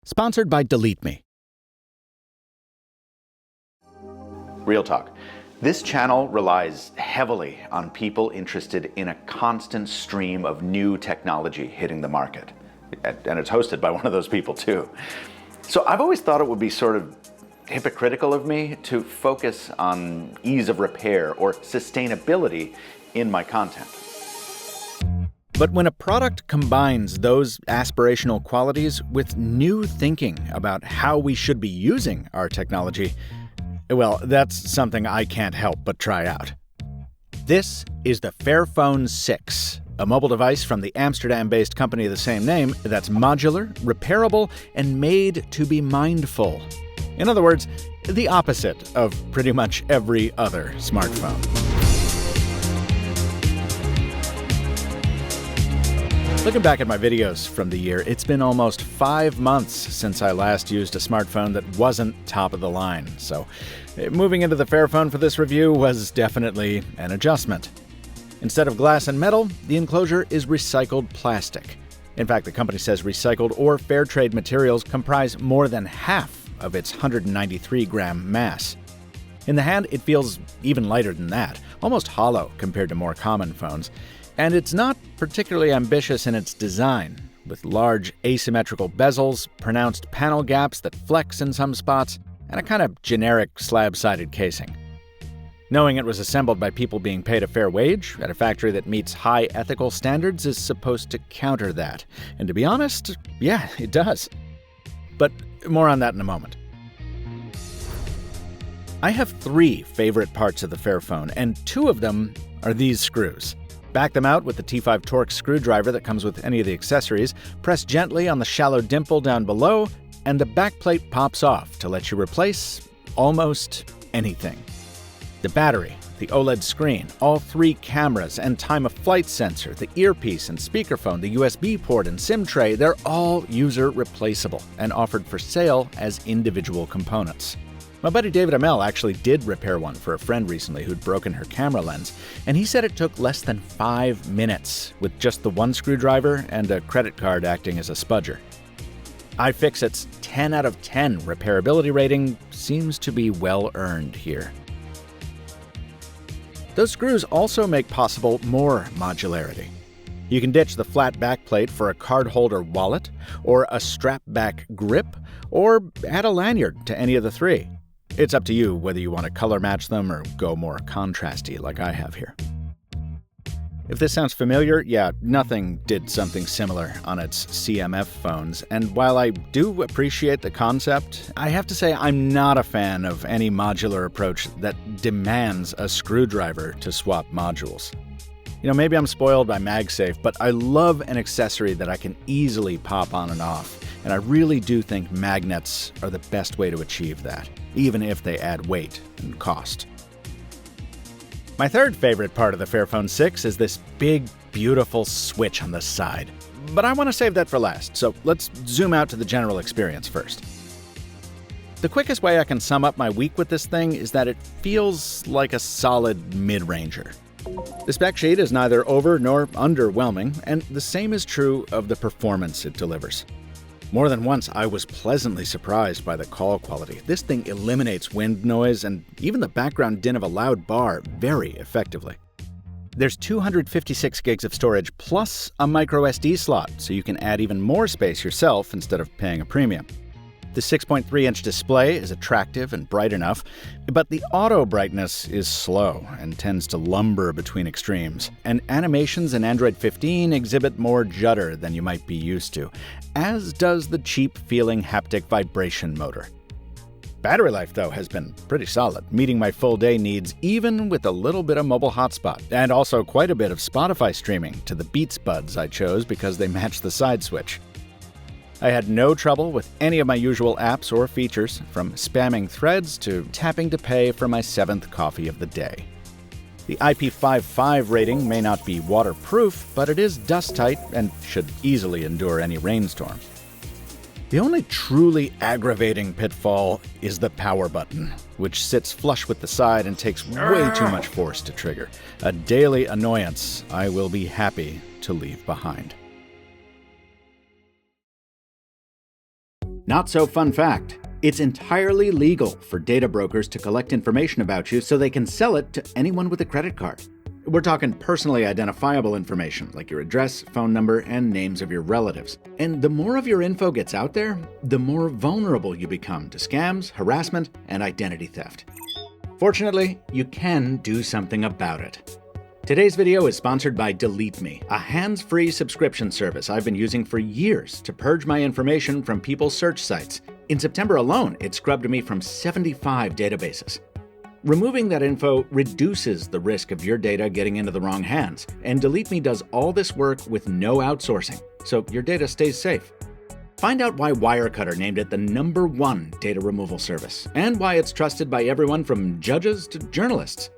Sponsored by DeleteMe. Real talk. This channel relies heavily on people interested in a constant stream of new technology hitting the market. And it's hosted by one of those people too. So I've always thought it would be sort of hypocritical of me to focus on ease of repair or sustainability in my content. But when a product combines those aspirational qualities with new thinking about how we should be using our technology, well, that's something I can't help but try out. This is the Fairphone 6, a mobile device from the Amsterdam-based company of the same name that's modular, repairable, and made to be mindful. In other words, the opposite of pretty much every other smartphone. Looking back at my videos from the year, it's been almost 5 months since I last used a smartphone that wasn't top of the line, so moving into the Fairphone for this review was definitely an adjustment. Instead of glass and metal, the enclosure is recycled plastic. In fact, the company says recycled or fair trade materials comprise more than half of its 193-gram mass. In the hand, it feels even lighter than that, almost hollow compared to more common phones. And it's not particularly ambitious in its design, with large asymmetrical bezels, pronounced panel gaps that flex in some spots, and a kind of generic slab-sided casing. Knowing it was assembled by people being paid a fair wage at a factory that meets high ethical standards is supposed to counter that. And to be honest, yeah, it does. But more on that in a moment. I have 3 favorite parts of the Fairphone, and 2 of them are these screws. Back them out with the T5 Torx screwdriver that comes with any of the accessories, press gently on the shallow dimple down below, and the backplate pops off to let you replace almost anything. The battery, the OLED screen, all 3 cameras and time-of-flight sensor, the earpiece and speakerphone, the USB port and SIM tray, they're all user replaceable and offered for sale as individual components. My buddy David Amell actually did repair one for a friend recently who'd broken her camera lens, and he said it took less than 5 minutes with just the one screwdriver and a credit card acting as a spudger. iFixit's 10 out of 10 repairability rating seems to be well earned here. Those screws also make possible more modularity. You can ditch the flat backplate for a card holder wallet, or a strap-back grip, or add a lanyard to any of the 3. It's up to you whether you want to color match them or go more contrasty like I have here. If this sounds familiar, yeah, Nothing did something similar on its CMF phones, and while I do appreciate the concept, I have to say I'm not a fan of any modular approach that demands a screwdriver to swap modules. You know, maybe I'm spoiled by MagSafe, but I love an accessory that I can easily pop on and off, and I really do think magnets are the best way to achieve that, even if they add weight and cost. My third favorite part of the Fairphone 6 is this big, beautiful switch on the side. But I want to save that for last, so let's zoom out to the general experience first. The quickest way I can sum up my week with this thing is that it feels like a solid mid-ranger. The spec sheet is neither over nor underwhelming, and the same is true of the performance it delivers. More than once, I was pleasantly surprised by the call quality. This thing eliminates wind noise and even the background din of a loud bar very effectively. There's 256 gigs of storage plus a micro SD slot, so you can add even more space yourself instead of paying a premium. The 6.3-inch display is attractive and bright enough, but the auto brightness is slow and tends to lumber between extremes, and animations in Android 15 exhibit more judder than you might be used to, as does the cheap-feeling haptic vibration motor. Battery life, though, has been pretty solid, meeting my full-day needs even with a little bit of mobile hotspot, and also quite a bit of Spotify streaming to the Beats Buds I chose because they match the side switch. I had no trouble with any of my usual apps or features, from spamming threads to tapping to pay for my 7th coffee of the day. The IP55 rating may not be waterproof, but it is dust-tight and should easily endure any rainstorm. The only truly aggravating pitfall is the power button, which sits flush with the side and takes way too much force to trigger. A daily annoyance I will be happy to leave behind. Not so fun fact. It's entirely legal for data brokers to collect information about you so they can sell it to anyone with a credit card. We're talking personally identifiable information like your address, phone number, and names of your relatives. And the more of your info gets out there, the more vulnerable you become to scams, harassment, and identity theft. Fortunately, you can do something about it. Today's video is sponsored by DeleteMe, a hands-free subscription service I've been using for years to purge my information from people's search sites. In September alone, it scrubbed me from 75 databases. Removing that info reduces the risk of your data getting into the wrong hands, and DeleteMe does all this work with no outsourcing, so your data stays safe. Find out why Wirecutter named it the #1 data removal service, and why it's trusted by everyone from judges to journalists.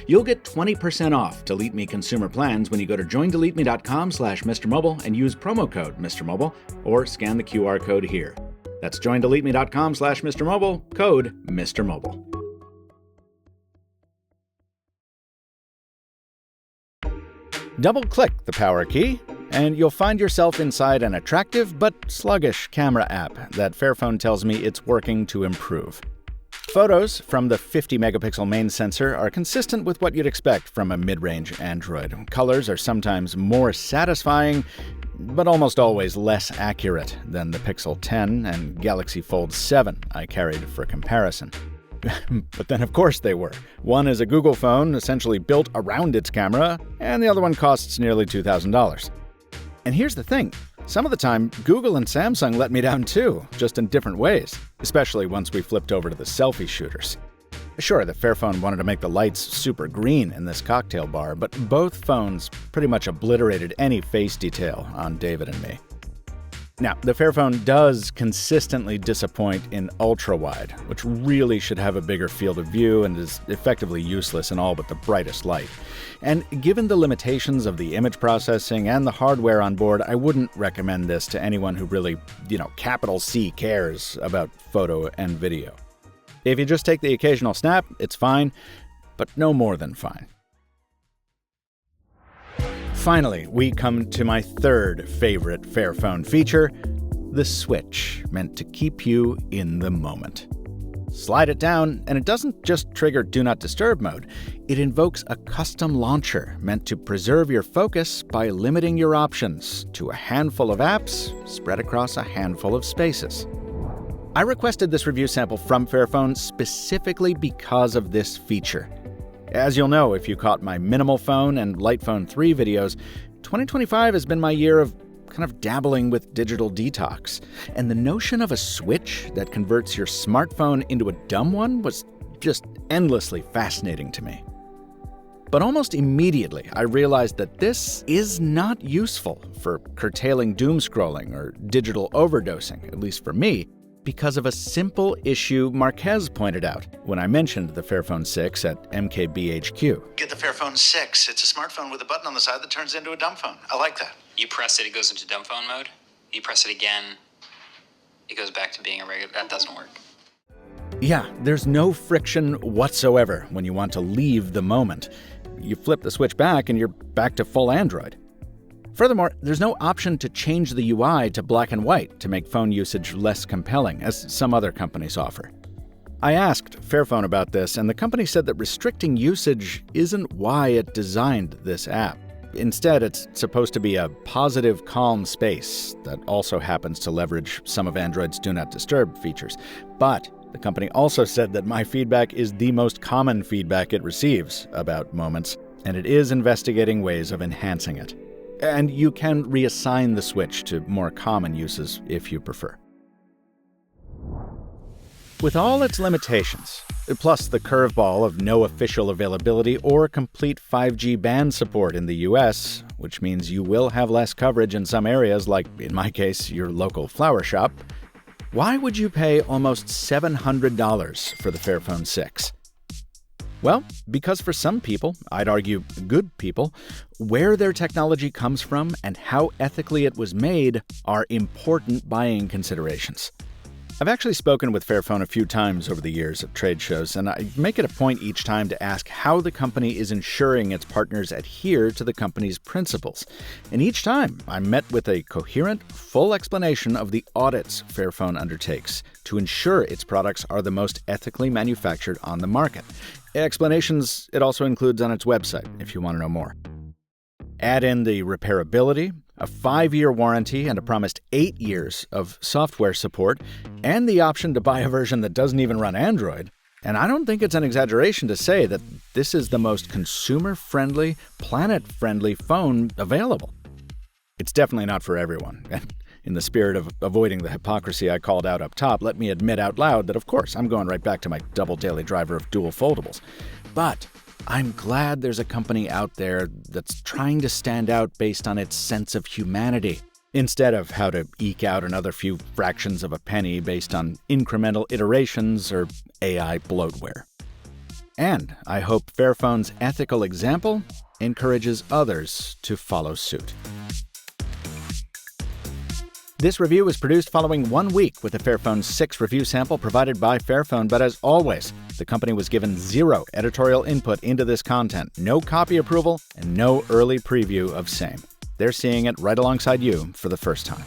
You'll get 20% off DeleteMe consumer plans when you go to joindeleteme.com/MrMobile and use promo code MrMobile, or scan the QR code here. That's joindeleteme.com/MrMobile, code MrMobile. Double-click the power key, and you'll find yourself inside an attractive but sluggish camera app that Fairphone tells me it's working to improve. Photos from the 50-megapixel main sensor are consistent with what you'd expect from a mid-range Android. Colors are sometimes more satisfying, but almost always less accurate than the Pixel 10 and Galaxy Fold 7 I carried for comparison. But then of course they were. One is a Google phone essentially built around its camera, and the other one costs nearly $2,000. And here's the thing. Some of the time, Google and Samsung let me down too, just in different ways, especially once we flipped over to the selfie shooters. Sure, the Fairphone wanted to make the lights super green in this cocktail bar, but both phones pretty much obliterated any face detail on David and me. Now, the Fairphone does consistently disappoint in ultra-wide, which really should have a bigger field of view and is effectively useless in all but the brightest light. And given the limitations of the image processing and the hardware on board, I wouldn't recommend this to anyone who really, capital C cares about photo and video. If you just take the occasional snap, it's fine, but no more than fine. Finally, we come to my third favorite Fairphone feature, the switch, meant to keep you in the moment. Slide it down, and it doesn't just trigger Do Not Disturb mode. It invokes a custom launcher meant to preserve your focus by limiting your options to a handful of apps spread across a handful of spaces. I requested this review sample from Fairphone specifically because of this feature. As you'll know if you caught my Minimal Phone and Light Phone 3 videos, 2025 has been my year of kind of dabbling with digital detox. And the notion of a switch that converts your smartphone into a dumb one was just endlessly fascinating to me. But almost immediately, I realized that this is not useful for curtailing doom scrolling or digital overdosing, at least for me, because of a simple issue Marquez pointed out when I mentioned the Fairphone 6 at MKBHQ. Get the Fairphone 6. It's a smartphone with a button on the side that turns into a Dumbphone. I like that. You press it, it goes into Dumbphone mode. You press it again, it goes back to being a regular. That doesn't work. Yeah, there's no friction whatsoever when you want to leave the moment. You flip the switch back and you're back to full Android. Furthermore, there's no option to change the UI to black and white to make phone usage less compelling, as some other companies offer. I asked Fairphone about this, and the company said that restricting usage isn't why it designed this app. Instead, it's supposed to be a positive, calm space that also happens to leverage some of Android's Do Not Disturb features. But the company also said that my feedback is the most common feedback it receives about moments, and it is investigating ways of enhancing it. And you can reassign the switch to more common uses if you prefer. With all its limitations, plus the curveball of no official availability or complete 5G band support in the US, which means you will have less coverage in some areas like, in my case, your local flower shop, why would you pay almost $700 for the Fairphone 6? Well, because for some people, I'd argue good people, where their technology comes from and how ethically it was made are important buying considerations. I've actually spoken with Fairphone a few times over the years at trade shows, and I make it a point each time to ask how the company is ensuring its partners adhere to the company's principles. And each time, I'm met with a coherent, full explanation of the audits Fairphone undertakes to ensure its products are the most ethically manufactured on the market. Explanations it also includes on its website, if you want to know more. Add in the repairability, a 5-year warranty, and a promised 8 years of software support, and the option to buy a version that doesn't even run Android. And I don't think it's an exaggeration to say that this is the most consumer-friendly, planet-friendly phone available. It's definitely not for everyone. And in the spirit of avoiding the hypocrisy I called out up top, let me admit out loud that, of course, I'm going right back to my double daily driver of dual foldables. But I'm glad there's a company out there that's trying to stand out based on its sense of humanity, instead of how to eke out another few fractions of a penny based on incremental iterations or AI bloatware. And I hope Fairphone's ethical example encourages others to follow suit. This review was produced following 1 week with the Fairphone 6 review sample provided by Fairphone, but as always, the company was given zero editorial input into this content, no copy approval, and no early preview of same. They're seeing it right alongside you for the first time.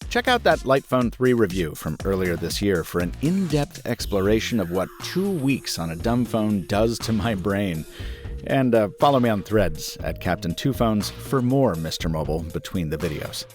Check out that Lightphone 3 review from earlier this year for an in-depth exploration of what 2 weeks on a dumb phone does to my brain. And follow me on Threads at Captain Two Phones for more Mr. Mobile between the videos.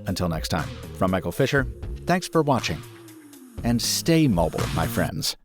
Until next time, from Michael Fisher, thanks for watching. And stay mobile, my friends.